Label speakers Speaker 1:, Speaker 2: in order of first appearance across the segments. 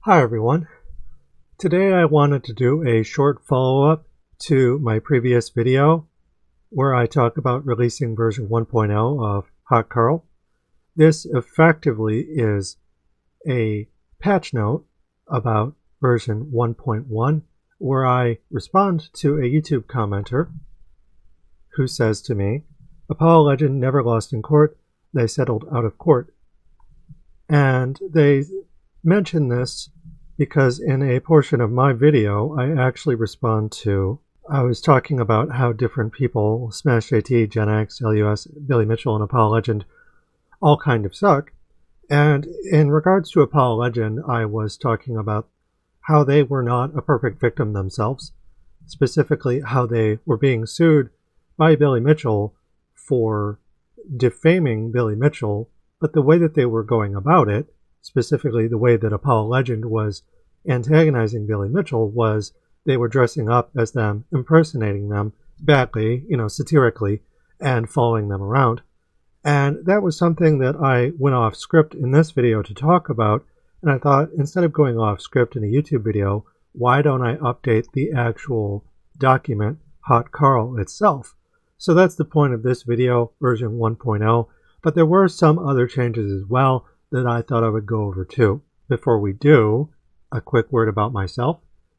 Speaker 1: Hi everyone. Today I wanted to do a short follow-up to my previous video where I talk about releasing version 1.0 of Hot Karl. This effectively is a patch note about version 1.1 where I respond to a YouTube commenter who says to me, Apollo legend never lost in court, they settled out of court. And they mention this because in a portion of my video, I actually respond to, I was talking about how different people, Smash JT, Gen X, LUS, Billy Mitchell, and Apollo Legend, all kind of suck. And in regards to Apollo Legend, I was talking about how they were not a perfect victim themselves, specifically how they were being sued by Billy Mitchell for defaming Billy Mitchell, but the way that they were going about it, specifically the way that Apollo Legend was antagonizing Billy Mitchell, was they were dressing up as them, impersonating them badly, satirically, and following them around. And that was something that I went off script in this video to talk about, and I thought, instead of going off script in a YouTube video, why don't I update the actual document, Hot Karl itself? So that's the point of this video, version 1.0, but there were some other changes as well that I thought I would go over too. Before we do, a quick word about myself.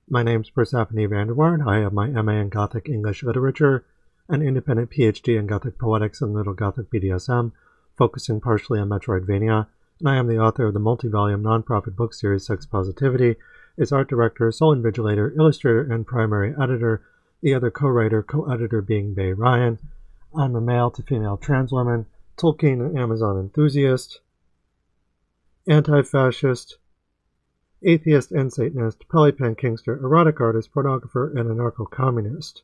Speaker 1: My name's Persephone Vanderwaard. I have my MA in Gothic English Literature, an independent PhD in Gothic Poetics and Little Gothic BDSM, focusing partially on Metroidvania, and I am the author of the multi-volume nonprofit book series Sex Positivity, is art director, sole invigilator, illustrator, and primary editor, the other co-writer, co-editor being Bay Ryan. I'm a male to female trans woman, Tolkien and Amazon enthusiast, anti-fascist, atheist and Satanist, polypan kinkster, erotic artist, pornographer, and anarcho-communist.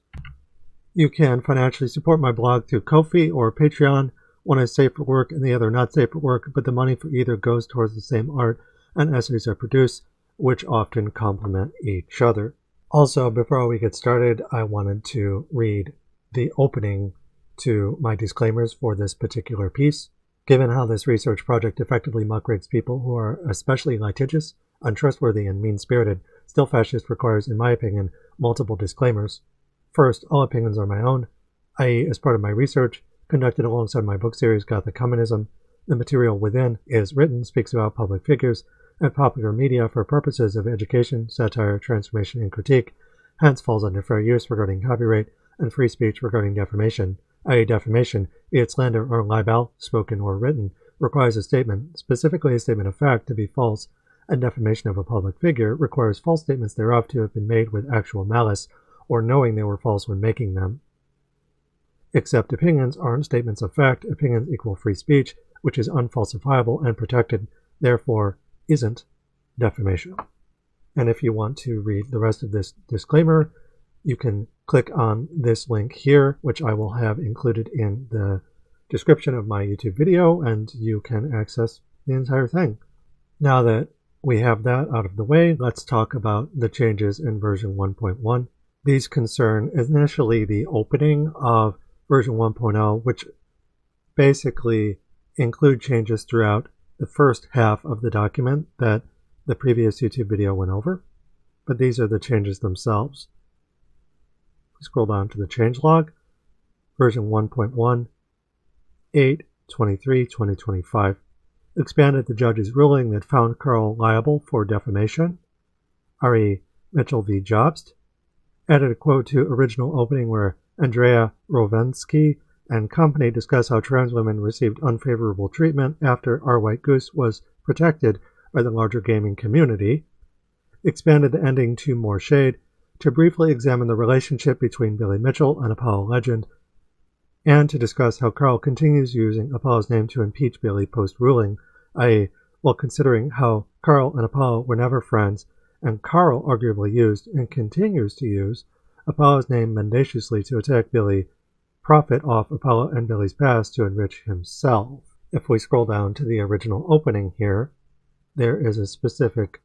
Speaker 1: You can financially support my blog through Ko-fi or Patreon. One is safe for work and the other not safe for work, but the money for either goes towards the same art and essays I produce, which often complement each other. Also, before we get started, I wanted to read the opening to my disclaimers for this particular piece. Given how this research project effectively muckrates people who are especially litigious, untrustworthy, and mean-spirited, Still Fascist requires, in my opinion, multiple disclaimers. First, all opinions are my own, i.e. as part of my research, conducted alongside my book series Gothic Communism. The material within is written, speaks about public figures, and popular media for purposes of education, satire, transformation, and critique, hence falls under fair use regarding copyright, and free speech regarding defamation, i.e. defamation, be it slander or libel, spoken or written, requires a statement, specifically a statement of fact, to be false, and defamation of a public figure requires false statements thereof to have been made with actual malice, or knowing they were false when making them. Except opinions aren't statements of fact, opinions equal free speech, which is unfalsifiable and protected, therefore isn't defamation. And if you want to read the rest of this disclaimer, you can click on this link here, which I will have included in the description of my YouTube video, and you can access the entire thing. Now that we have that out of the way, let's talk about the changes in version 1.1. These concern initially the opening of version 1.0, which basically include changes throughout the first half of the document that the previous YouTube video went over, but these are the changes themselves. We scroll down to the changelog, version 1.1, 8/23/2025, expanded the judge's ruling that found Karl liable for defamation, R.E. Mitchell v. Jobst, added a quote to original opening where Andrea Rovenski and company discuss how trans women received unfavorable treatment after RWhiteGoose was protected by the larger gaming community, expanded the ending to more shade to briefly examine the relationship between Billy Mitchell and Apollo Legend, and to discuss how Karl continues using Apollo's name to impeach Billy post-ruling, i.e. while considering how Karl and Apollo were never friends, and Karl arguably used and continues to use Apollo's name mendaciously to attack Billy, profit off Apollo and Billy's past to enrich himself. If we scroll down to the original opening here, there is a specific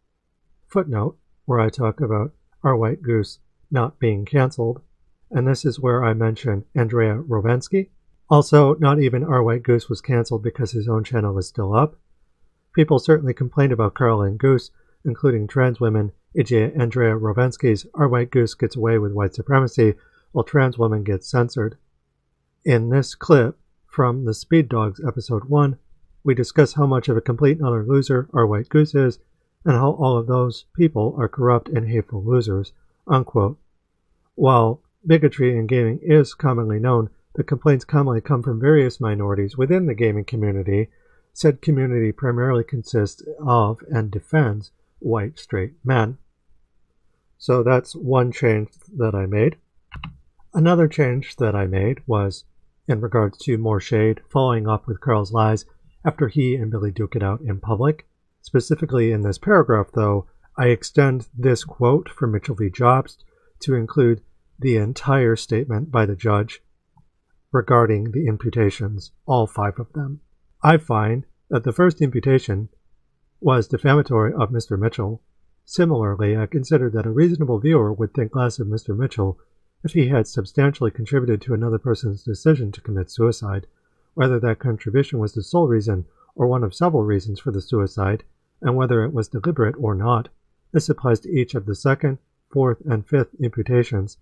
Speaker 1: footnote where I talk about RWhiteGoose not being cancelled, and this is where I mention Andrea Rovenski. Also, not even RWhiteGoose was cancelled because his own channel is still up. People certainly complained about Karl and Goose, including trans women, e.g. Andrea Rovenski's RWhiteGoose Gets Away with White Supremacy, while Trans Woman Gets Censored. In this clip from the Speed Dogs episode 1, we discuss how much of a complete and utter loser RWhiteGoose is, and how all of those people are corrupt and hateful losers, unquote. While bigotry in gaming is commonly known, the complaints commonly come from various minorities within the gaming community. Said community primarily consists of and defends white straight men. So that's one change that I made. Another change that I made was in regards to more shade, following up with Karl's lies after he and Billy duke it out in public. Specifically in this paragraph, though, I extend this quote from Mitchell v. Jobst to include the entire statement by the judge regarding the imputations, all 5 of them. I find that the first imputation was defamatory of Mr. Mitchell. Similarly, I consider that a reasonable viewer would think less of Mr. Mitchell if he had substantially contributed to another person's decision to commit suicide, whether that contribution was the sole reason or one of several reasons for the suicide, and whether it was deliberate or not. This applies to each of the 2nd, 4th, and 5th imputations.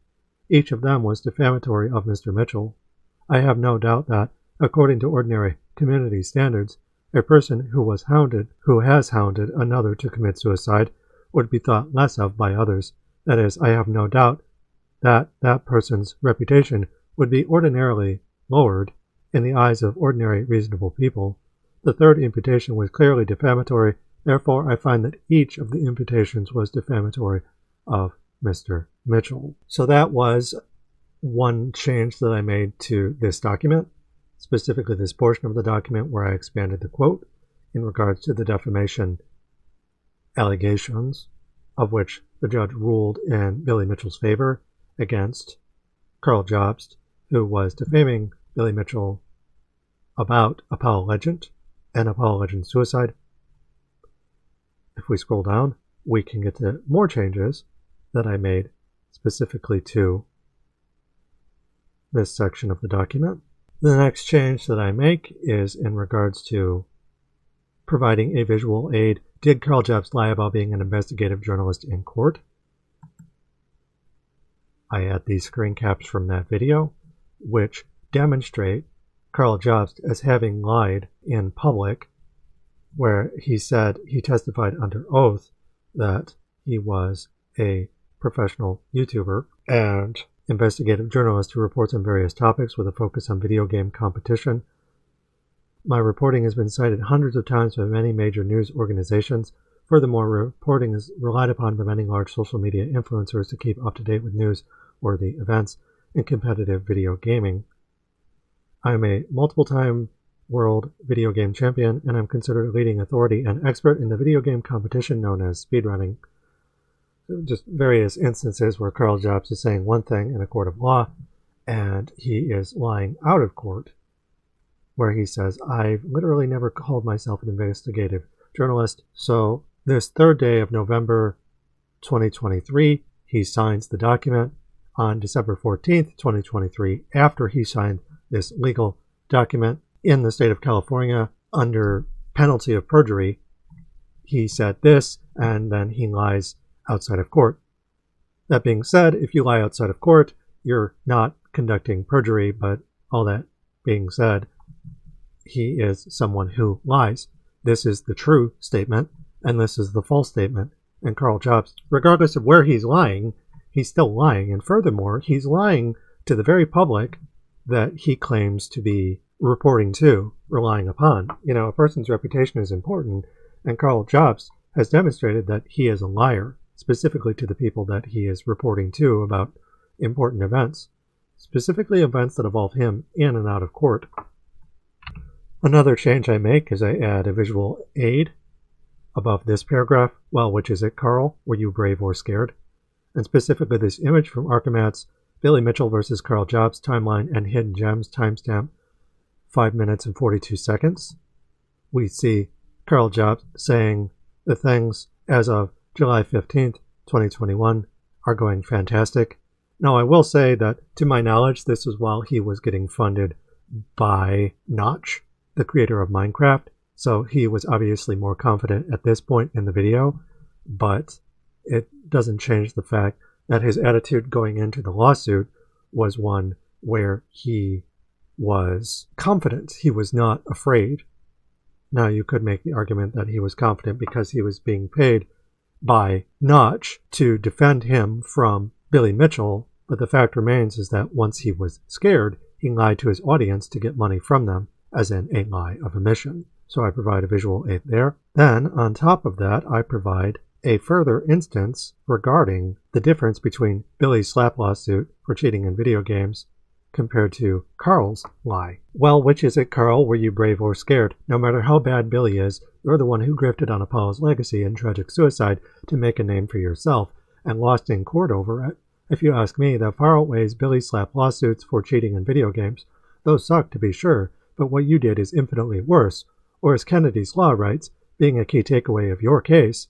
Speaker 1: Each of them was defamatory of Mr. Mitchell. I have no doubt that, according to ordinary community standards, a person who has hounded another to commit suicide would be thought less of by others. That is, I have no doubt that that person's reputation would be ordinarily lowered in the eyes of ordinary reasonable people. The 3rd imputation was clearly defamatory, therefore I find that each of the imputations was defamatory of Mr. Mitchell. So that was one change that I made to this document, specifically this portion of the document where I expanded the quote in regards to the defamation allegations, of which the judge ruled in Billy Mitchell's favor against Karl Jobst, who was defaming Billy Mitchell about Apollo Legend and Apollo Legend suicide. If we scroll down, we can get to more changes that I made specifically to this section of the document. The next change that I make is in regards to providing a visual aid. Did Karl Jobst lie about being an investigative journalist in court? I add these screen caps from that video, which demonstrate Karl Jobst as having lied in public, where he said he testified under oath that he was a professional YouTuber and investigative journalist who reports on various topics with a focus on video game competition. My reporting has been cited hundreds of times by many major news organizations. Furthermore, reporting is relied upon by many large social media influencers to keep up to date with news-worthy events in competitive video gaming. I am a multiple-time world video game champion, and I'm considered a leading authority and expert in the video game competition known as speedrunning. Just various instances where Karl Jobst is saying one thing in a court of law, and he is lying out of court, where he says, I've literally never called myself an investigative journalist. So this 3rd day of November 2023, he signs the document. On December 14th, 2023, after he signed this legal document in the state of California under penalty of perjury, he said this, and then he lies outside of court. That being said, if you lie outside of court, you're not conducting perjury, but all that being said, he is someone who lies. This is the true statement, and this is the false statement. And Karl Jobst, regardless of where he's lying, he's still lying. And furthermore, he's lying to the very public that he claims to be reporting to, relying upon. You know, a person's reputation is important, and Karl Jobst has demonstrated that he is a liar, specifically to the people that he is reporting to about important events, specifically events that involve him in and out of court. Another change I make is I add a visual aid above this paragraph. Well, which is it, Karl? Were you brave or scared? And specifically this image from Arkamatt's Billy Mitchell versus Karl Jobst timeline and hidden gems timestamp 5 minutes and 42 seconds. We see Karl Jobst saying the things as of July 15th, 2021 are going fantastic. Now, I will say that, to my knowledge, this is while he was getting funded by Notch, the creator of Minecraft, so he was obviously more confident at this point in the video. but it doesn't change the fact that his attitude going into the lawsuit was one where he was confident. He was not afraid. Now, you could make the argument that he was confident because he was being paid by Notch to defend him from Billy Mitchell, but the fact remains is that once he was scared, he lied to his audience to get money from them, as in a lie of omission. So I provide a visual aid there. Then, on top of that, I provide a further instance regarding the difference between Billy's slap lawsuit for cheating in video games compared to Karl's lie. Well, which is it, Karl? Were you brave or scared? No matter how bad Billy is, you're the one who grifted on Apollo's legacy and tragic suicide to make a name for yourself, and lost in court over it. If you ask me, that far outweighs Billy's slap lawsuits for cheating in video games. Those suck, to be sure, but what you did is infinitely worse, or as Kennedy's law writes, being a key takeaway of your case,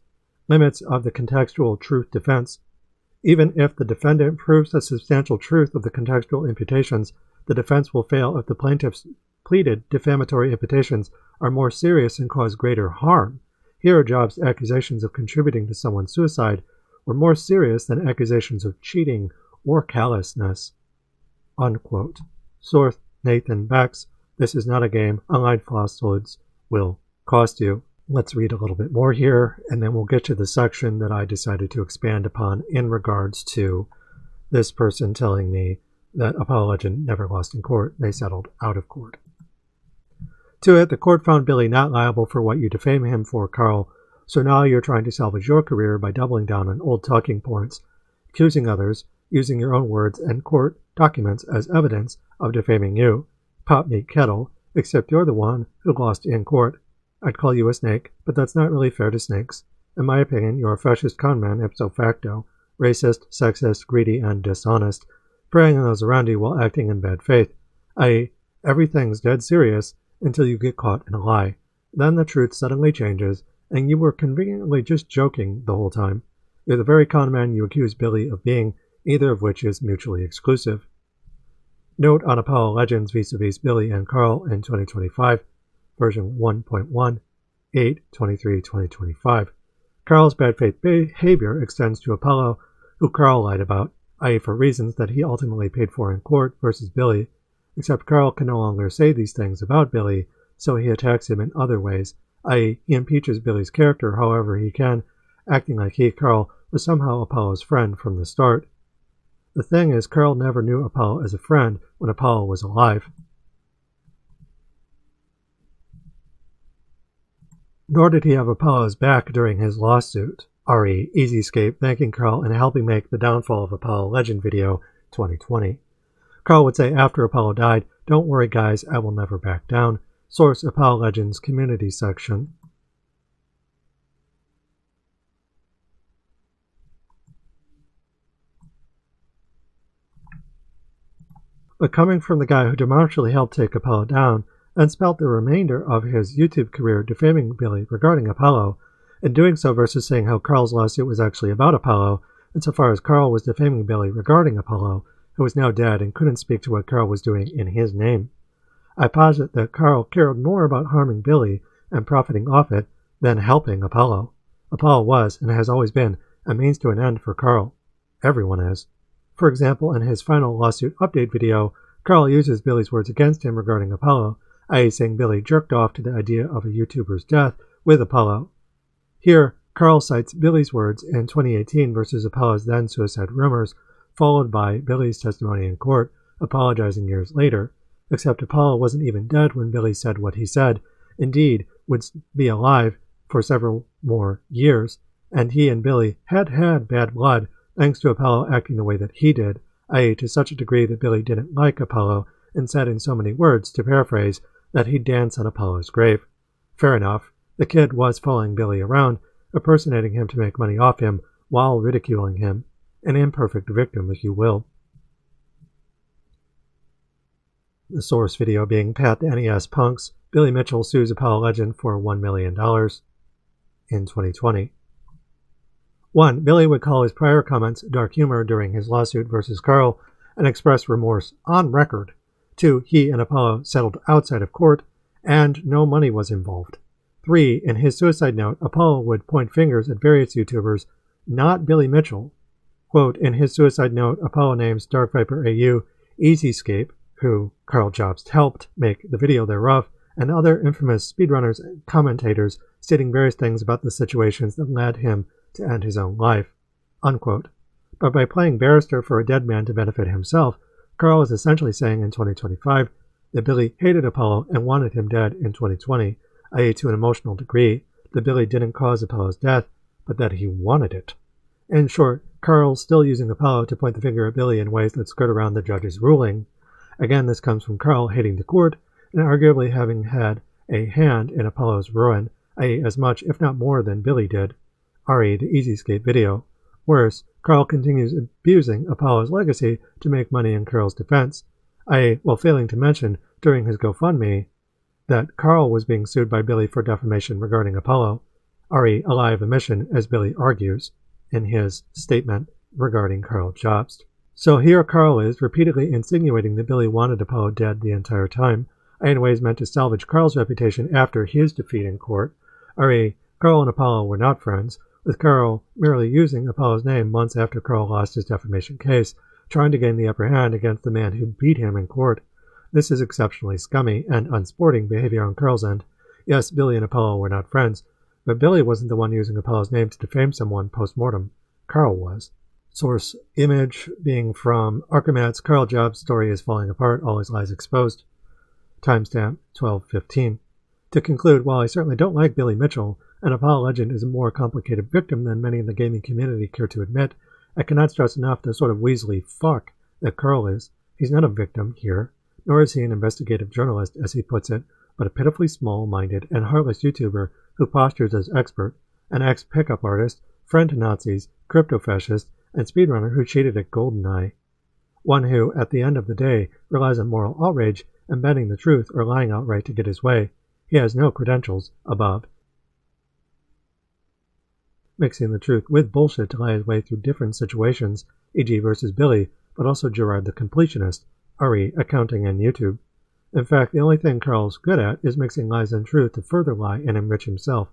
Speaker 1: limits of the contextual truth defense. Even if the defendant proves the substantial truth of the contextual imputations, the defense will fail if the plaintiff's pleaded defamatory imputations are more serious and cause greater harm. Here, Jobst' accusations of contributing to someone's suicide were more serious than accusations of cheating or callousness. Unquote. Source Nathan Bex. This is not a game. Online falsehoods will cost you. Let's read a little bit more here, and then we'll get to the section that I decided to expand upon in regards to this person telling me that Apollo Legend never lost in court. They settled out of court. To it, the court found Billy not liable for what you defame him for, Karl, so now you're trying to salvage your career by doubling down on old talking points, accusing others, using your own words and court documents as evidence of defaming you. Pot meat kettle, except you're the one who lost in court. I'd call you a snake, but that's not really fair to snakes. In my opinion, you're a fascist conman ipso facto, racist, sexist, greedy, and dishonest, preying on those around you while acting in bad faith, i.e., everything's dead serious until you get caught in a lie. Then the truth suddenly changes, and you were conveniently just joking the whole time. You're the very conman you accuse Billy of being, either of which is mutually exclusive. Note on Apollo Legends vis-a-vis Billy and Karl in 2025, version 1.1, 8/23/2025. Karl's bad faith behavior extends to Apollo, who Karl lied about, i.e. for reasons that he ultimately paid for in court, versus Billy, except Karl can no longer say these things about Billy, so he attacks him in other ways, i.e. he impeaches Billy's character however he can, acting like he, Karl, was somehow Apollo's friend from the start. The thing is, Karl never knew Apollo as a friend when Apollo was alive. Nor did he have Apollo's back during his lawsuit. R.E. Easyscape thanking Karl and helping make the Downfall of Apollo Legend video 2020. Karl would say after Apollo died, "Don't worry guys, I will never back down." Source Apollo Legends community section. But coming from the guy who demonstrably helped take Apollo down, and spent the remainder of his YouTube career defaming Billy regarding Apollo, and doing so versus saying how Karl's lawsuit was actually about Apollo, insofar as Karl was defaming Billy regarding Apollo, who was now dead and couldn't speak to what Karl was doing in his name. I posit that Karl cared more about harming Billy and profiting off it than helping Apollo. Apollo was, and has always been, a means to an end for Karl. Everyone is. For example, in his final lawsuit update video, Karl uses Billy's words against him regarding Apollo, i.e. saying Billy jerked off to the idea of a YouTuber's death with Apollo. Here, Karl cites Billy's words in 2018 versus Apollo's then suicide rumors, followed by Billy's testimony in court, apologizing years later, except Apollo wasn't even dead when Billy said what he said, indeed would be alive for several more years, and he and Billy had bad blood thanks to Apollo acting the way that he did, i.e. to such a degree that Billy didn't like Apollo and said in so many words, to paraphrase, that he'd dance on Apollo's grave. Fair enough, the kid was following Billy around, impersonating him to make money off him while ridiculing him, an imperfect victim, if you will. The source video being Pat the NES Punks, Billy Mitchell sues Apollo Legend for $1 million in 2020. 1. Billy would call his prior comments dark humor during his lawsuit versus Karl and express remorse on record. 2. He and Apollo settled outside of court, and no money was involved. 3. In his suicide note, Apollo would point fingers at various YouTubers, not Billy Mitchell. Quote, in his suicide note, Apollo names Dark Viper AU, Easyscape, who Karl Jobst helped make the video thereof, and other infamous speedrunners and commentators, stating various things about the situations that led him to end his own life. Unquote. But by playing barrister for a dead man to benefit himself, Karl is essentially saying in 2025 that Billy hated Apollo and wanted him dead in 2020, i.e. to an emotional degree, that Billy didn't cause Apollo's death, but that he wanted it. In short, Karl's still using Apollo to point the finger at Billy in ways that skirt around the judge's ruling. Again, this comes from Karl hating the court and arguably having had a hand in Apollo's ruin, i.e. as much, if not more, than Billy did, re. the Easyscape video. Worse, Karl continues abusing Apollo's legacy to make money in Karl's defense, i.e. while failing to mention during his GoFundMe that Karl was being sued by Billy for defamation regarding Apollo, re. a lie of omission, as Billy argues in his statement regarding Karl Jobst. So here Karl is repeatedly insinuating that Billy wanted Apollo dead the entire time, in ways meant to salvage Karl's reputation after his defeat in court, re. Karl and Apollo were not friends, with Karl merely using Apollo's name months after Karl lost his defamation case, trying to gain the upper hand against the man who beat him in court. This is exceptionally scummy and unsporting behavior on Karl's end. Yes, Billy and Apollo were not friends, but Billy wasn't the one using Apollo's name to defame someone post-mortem. Karl was. Source image being from Arkamatt's Karl Jobst Story is Falling Apart, All His Lies Exposed. Timestamp 12:15. To conclude, while I certainly don't like Billy Mitchell, an Apollo legend is a more complicated victim than many in the gaming community care to admit, I cannot stress enough the sort of weaselly fuck that Karl is. He's not a victim here, nor is he an investigative journalist, as he puts it, but a pitifully small-minded and heartless YouTuber who postures as expert, an ex-pickup artist, friend to Nazis, crypto-fascist, and speedrunner who cheated at GoldenEye. One who, at the end of the day, relies on moral outrage and bending the truth or lying outright to get his way. He has no credentials above mixing the truth with bullshit to lie his way through different situations, e.g. versus Billy, but also Gerard the Completionist, re. accounting and YouTube. In fact, the only thing Karl's good at is mixing lies and truth to further lie and enrich himself.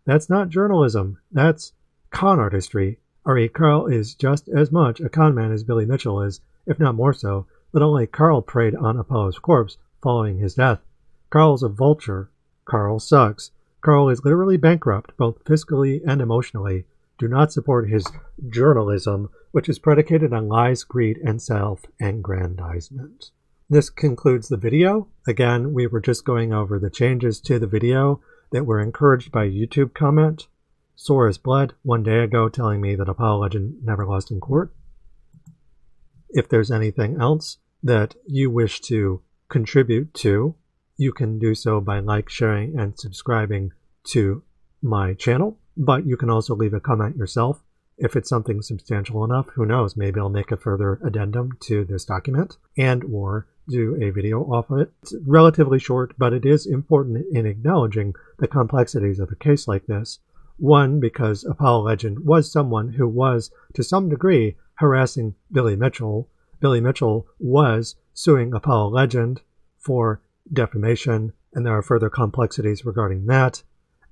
Speaker 1: That's not journalism, that's con artistry. re. Karl is just as much a con man as Billy Mitchell is, if not more so, but only Karl preyed on Apollo's corpse following his death. Karl's a vulture. Karl sucks. Karl is literally bankrupt, both fiscally and emotionally. Do not support his journalism, which is predicated on lies, greed, and self-aggrandizement. This concludes the video. Again, we were just going over the changes to the video that were encouraged by YouTube comment. Sore as blood 1 day ago telling me that Apollo legend never lost in court. If there's anything else that you wish to contribute to, you can do so by like, sharing, and subscribing to my channel, but you can also leave a comment yourself. If it's something substantial enough, who knows, maybe I'll make a further addendum to this document and or do a video off of it. It's relatively short, but it is important in acknowledging the complexities of a case like this. One, because Apollo legend was someone who was, to some degree, harassing Billy Mitchell. Billy Mitchell was suing Apollo legend for defamation, and there are further complexities regarding that.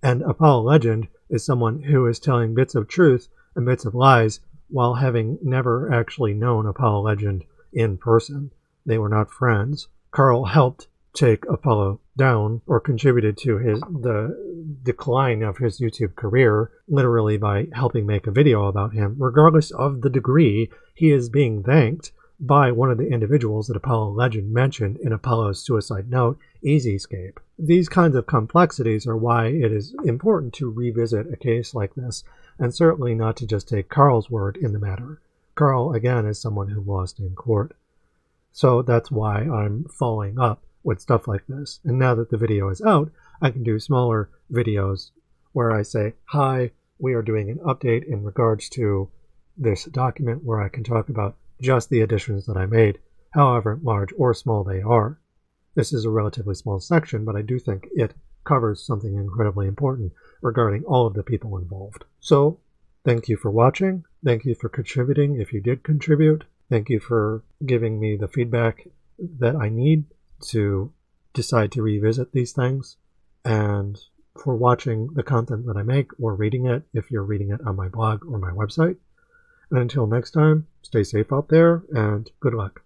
Speaker 1: And Apollo legend is someone who is telling bits of truth and bits of lies while having never actually known Apollo legend in person. They were not friends. Karl helped take Apollo down, or contributed to the decline of his YouTube career, literally by helping make a video about him. Regardless of the degree, he is being thanked by one of the individuals that Apollo legend mentioned in Apollo's suicide note, Easyscape. These kinds of complexities are why it is important to revisit a case like this, and certainly not to just take Karl's word in the matter. Karl, again, is someone who lost in court. So that's why I'm following up with stuff like this. And now that the video is out, I can do smaller videos where I say, hi, we are doing an update in regards to this document, where I can talk about just the additions that I made, however large or small they are. This is a relatively small section, but I do think it covers something incredibly important regarding all of the people involved. So, thank you for watching. Thank you for contributing if you did contribute. Thank you for giving me the feedback that I need to decide to revisit these things. And for watching the content that I make or reading it if you're reading it on my blog or my website. And until next time, stay safe out there and good luck.